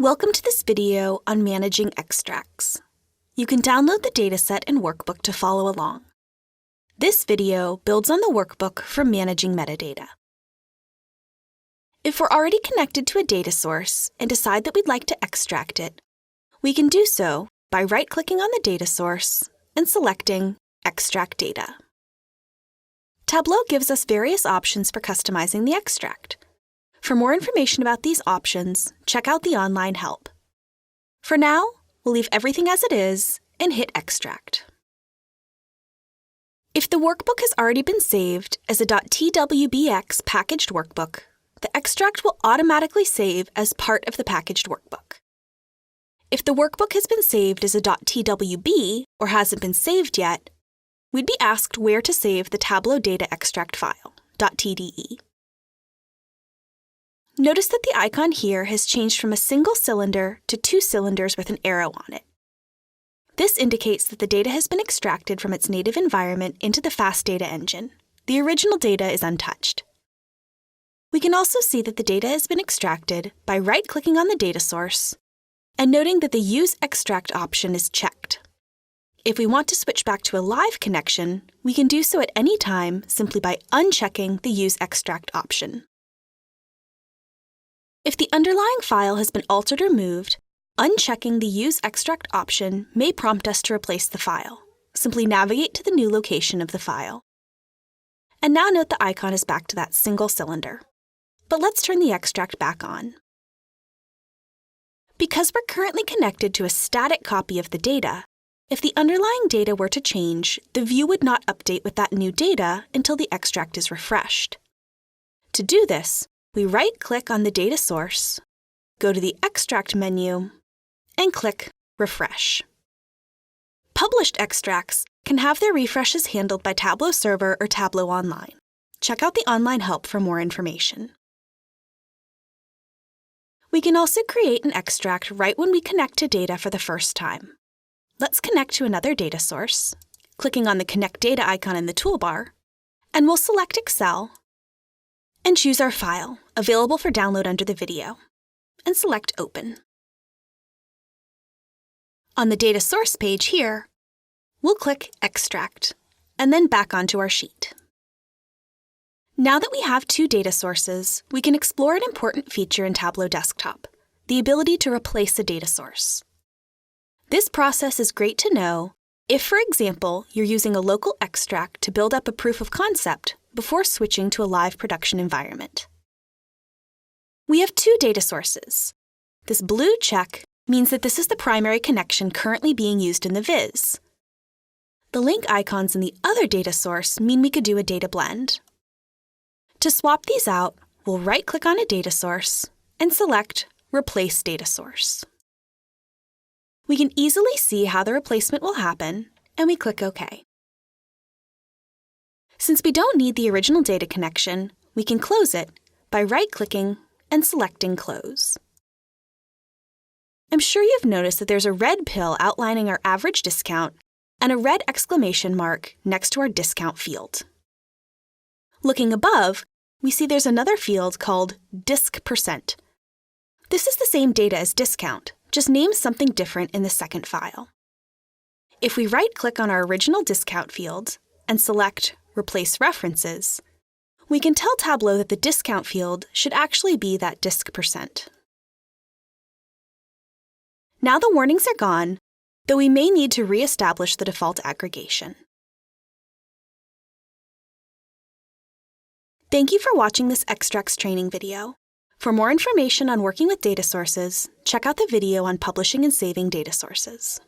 Welcome to this video on managing extracts. You can download the dataset and workbook to follow along. This video builds on the workbook for managing metadata. If we're already connected to a data source and decide that we'd like to extract it, we can do so by right-clicking on the data source and selecting Extract Data. Tableau gives us various options for customizing the extract. For more information about these options, check out the online help. For now, we'll leave everything as it is and hit Extract. If the workbook has already been saved as a .twbx packaged workbook, the extract will automatically save as part of the packaged workbook. If the workbook has been saved as a .twb or hasn't been saved yet, we'd be asked where to save the Tableau data extract file, .tde. Notice that the icon here has changed from a single cylinder to 2 cylinders with an arrow on it. This indicates that the data has been extracted from its native environment into the fast data engine. The original data is untouched. We can also see that the data has been extracted by right-clicking on the data source and noting that the Use Extract option is checked. If we want to switch back to a live connection, we can do so at any time simply by unchecking the Use Extract option. If the underlying file has been altered or moved, unchecking the Use Extract option may prompt us to replace the file. Simply navigate to the new location of the file. And now note the icon is back to that single cylinder. But let's turn the extract back on. Because we're currently connected to a static copy of the data, if the underlying data were to change, the view would not update with that new data until the extract is refreshed. To do this, we right-click on the data source, go to the Extract menu, and click Refresh. Published extracts can have their refreshes handled by Tableau Server or Tableau Online. Check out the online help for more information. We can also create an extract right when we connect to data for the first time. Let's connect to another data source, clicking on the Connect Data icon in the toolbar, and we'll select Excel and choose our file, available for download under the video, and select Open. On the data source page here, we'll click Extract, and then back onto our sheet. Now that we have 2 data sources, we can explore an important feature in Tableau Desktop, the ability to replace a data source. This process is great to know if, for example, you're using a local extract to build up a proof of concept before switching to a live production environment. We have 2 data sources. This blue check means that this is the primary connection currently being used in the viz. The link icons in the other data source mean we could do a data blend. To swap these out, we'll right-click on a data source and select Replace Data Source. We can easily see how the replacement will happen, and we click OK. Since we don't need the original data connection, we can close it by right-clicking and selecting Close. I'm sure you've noticed that there's a red pill outlining our average discount and a red exclamation mark next to our discount field. Looking above, we see there's another field called Disc%. This is the same data as discount, just named something different in the second file. If we right-click on our original discount field and select Replace References, we can tell Tableau that the discount field should actually be that Disc%. Now the warnings are gone, though we may need to re-establish the default aggregation. Thank you for watching this extracts training video. For more information on working with data sources, check out the video on publishing and saving data sources.